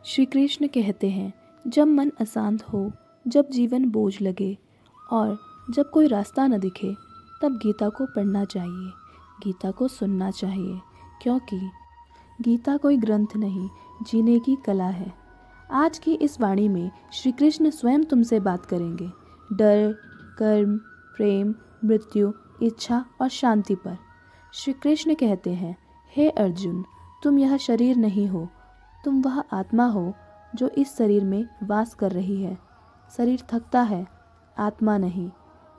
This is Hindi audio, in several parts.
श्री कृष्ण कहते हैं, जब मन अशांत हो, जब जीवन बोझ लगे और जब कोई रास्ता न दिखे, तब गीता को पढ़ना चाहिए, गीता को सुनना चाहिए, क्योंकि गीता कोई ग्रंथ नहीं, जीने की कला है। आज की इस वाणी में श्री कृष्ण स्वयं तुमसे बात करेंगे, डर, कर्म, प्रेम, मृत्यु, इच्छा और शांति पर। श्री कृष्ण कहते हैं, हे अर्जुन, तुम यह शरीर नहीं हो, तुम वह आत्मा हो जो इस शरीर में वास कर रही है। शरीर थकता है, आत्मा नहीं।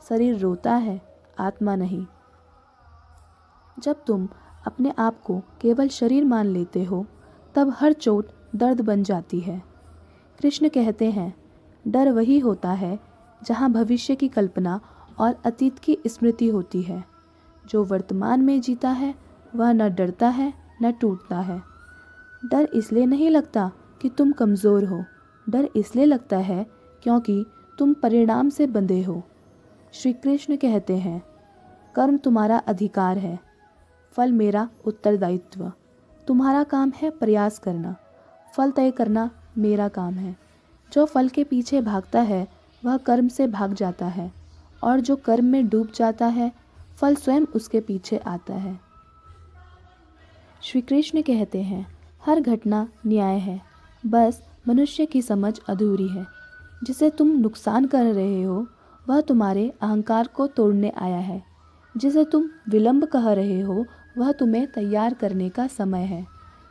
शरीर रोता है, आत्मा नहीं। जब तुम अपने आप को केवल शरीर मान लेते हो, तब हर चोट दर्द बन जाती है। कृष्ण कहते हैं, डर वही होता है जहाँ भविष्य की कल्पना और अतीत की स्मृति होती है। जो वर्तमान में जीता है वह न डरता है न टूटता है। डर इसलिए नहीं लगता कि तुम कमज़ोर हो, डर इसलिए लगता है क्योंकि तुम परिणाम से बंधे हो। श्री कृष्ण कहते हैं, कर्म तुम्हारा अधिकार है, फल मेरा उत्तरदायित्व। तुम्हारा काम है प्रयास करना, फल तय करना मेरा काम है। जो फल के पीछे भागता है वह कर्म से भाग जाता है, और जो कर्म में डूब जाता है फल स्वयं उसके पीछे आता है। श्री कृष्ण कहते हैं, हर घटना न्याय है, बस मनुष्य की समझ अधूरी है। जिसे तुम नुकसान कर रहे हो वह तुम्हारे अहंकार को तोड़ने आया है। जिसे तुम विलंब कह रहे हो वह तुम्हें तैयार करने का समय है।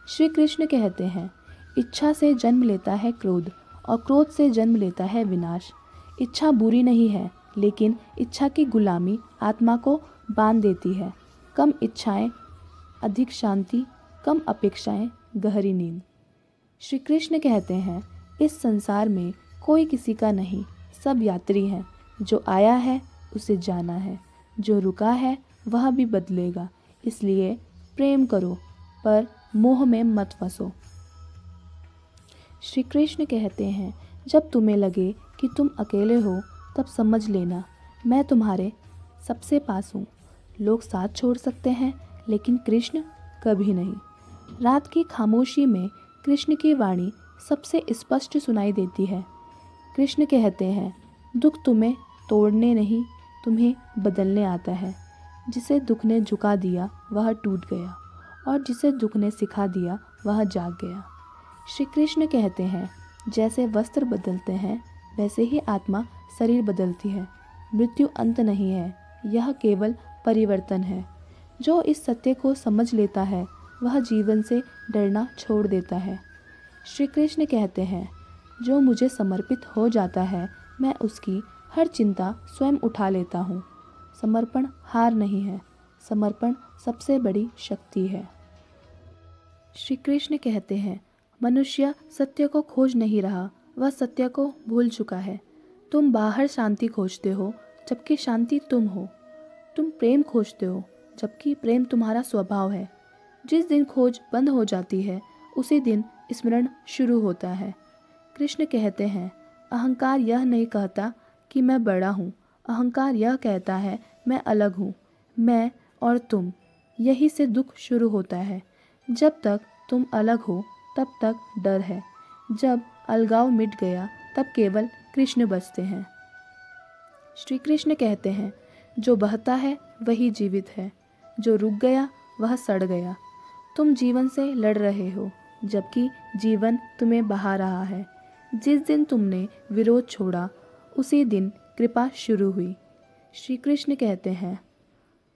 श्री कृष्ण कहते हैं, इच्छा से जन्म लेता है क्रोध, और क्रोध से जन्म लेता है विनाश। इच्छा बुरी नहीं है, लेकिन इच्छा की गुलामी आत्मा को बांध देती है। कम इच्छाएं, अधिक शांति, कम अपेक्षाएं, गहरी नींद। श्री कृष्ण कहते हैं, इस संसार में कोई किसी का नहीं, सब यात्री हैं। जो आया है उसे जाना है, जो रुका है वह भी बदलेगा। इसलिए प्रेम करो, पर मोह में मत फंसो। श्री कृष्ण कहते हैं, जब तुम्हें लगे कि तुम अकेले हो, तब समझ लेना मैं तुम्हारे सबसे पास हूँ। लोग साथ छोड़ सकते हैं, लेकिन कृष्ण कभी नहीं। रात की खामोशी में कृष्ण की वाणी सबसे स्पष्ट सुनाई देती है। कृष्ण कहते हैं, दुख तुम्हें तोड़ने नहीं, तुम्हें बदलने आता है। जिसे दुख ने झुका दिया वह टूट गया, और जिसे दुख ने सिखा दिया वह जाग गया। श्री कृष्ण कहते हैं, जैसे वस्त्र बदलते हैं वैसे ही आत्मा शरीर बदलती है। मृत्यु अंत नहीं है, यह केवल परिवर्तन है। जो इस सत्य को समझ लेता है वह जीवन से डरना छोड़ देता है। श्री कृष्ण कहते हैं, जो मुझे समर्पित हो जाता है मैं उसकी हर चिंता स्वयं उठा लेता हूँ। समर्पण हार नहीं है, समर्पण सबसे बड़ी शक्ति है। श्री कृष्ण कहते हैं, मनुष्य सत्य को खोज नहीं रहा, वह सत्य को भूल चुका है। तुम बाहर शांति खोजते हो, जबकि शांति तुम हो। तुम प्रेम खोजते हो, जबकि प्रेम तुम्हारा स्वभाव है। जिस दिन खोज बंद हो जाती है उसी दिन स्मरण शुरू होता है। कृष्ण कहते हैं, अहंकार यह नहीं कहता कि मैं बड़ा हूँ, अहंकार यह कहता है मैं अलग हूँ। मैं और तुम, यही से दुख शुरू होता है। जब तक तुम अलग हो तब तक डर है। जब अलगाव मिट गया तब केवल कृष्ण बचते हैं। श्री कृष्ण कहते हैं, जो बहता है वही जीवित है, जो रुक गया वह सड़ गया। तुम जीवन से लड़ रहे हो, जबकि जीवन तुम्हें बहा रहा है। जिस दिन तुमने विरोध छोड़ा उसी दिन कृपा शुरू हुई। श्री कृष्ण कहते हैं,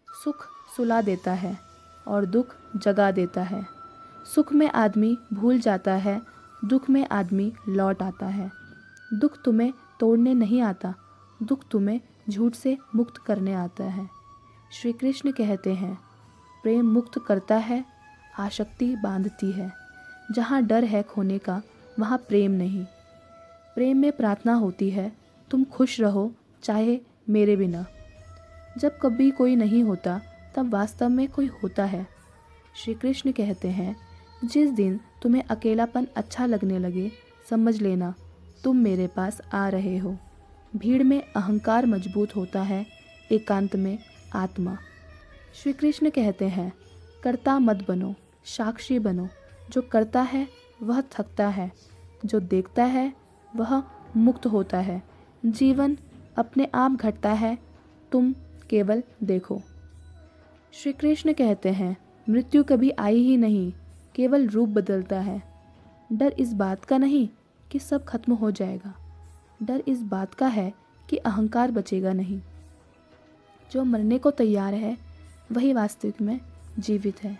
सुख सुला देता है और दुख जगा देता है। सुख में आदमी भूल जाता है, दुख में आदमी लौट आता है। दुख तुम्हें तोड़ने नहीं आता, दुख तुम्हें झूठ से मुक्त करने आता है। श्री कृष्ण कहते हैं, प्रेम मुक्त करता है, आसक्ति बांधती है। जहाँ डर है खोने का वहाँ प्रेम नहीं। प्रेम में प्रार्थना होती है, तुम खुश रहो चाहे मेरे बिना। जब कभी कोई नहीं होता तब वास्तव में कोई होता है। श्री कृष्ण कहते हैं, जिस दिन तुम्हें अकेलापन अच्छा लगने लगे, समझ लेना तुम मेरे पास आ रहे हो। भीड़ में अहंकार मजबूत होता है, एकांत में आत्मा। श्री कृष्ण कहते हैं, कर्ता मत बनो, साक्षी बनो। जो करता है वह थकता है, जो देखता है वह मुक्त होता है। जीवन अपने आप घटता है, तुम केवल देखो। श्री कृष्ण कहते हैं, मृत्यु कभी आई ही नहीं, केवल रूप बदलता है। डर इस बात का नहीं कि सब खत्म हो जाएगा, डर इस बात का है कि अहंकार बचेगा नहीं। जो मरने को तैयार है वही वास्तविक में जीवित है।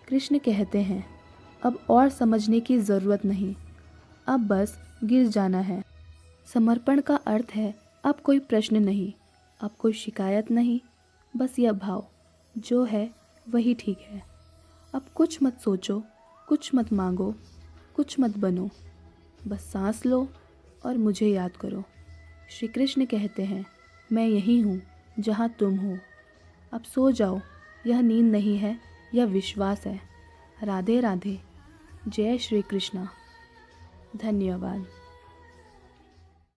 कृष्ण कहते हैं, अब और समझने की ज़रूरत नहीं, अब बस गिर जाना है। समर्पण का अर्थ है अब कोई प्रश्न नहीं, अब कोई शिकायत नहीं, बस यह भाव, जो है वही ठीक है। अब कुछ मत सोचो, कुछ मत मांगो, कुछ मत बनो, बस सांस लो और मुझे याद करो। श्री कृष्ण कहते हैं, मैं यही हूँ जहाँ तुम हो। अब सो जाओ, यह नींद नहीं है, यह विश्वास है। राधे राधे। जय श्री कृष्णा। धन्यवाद।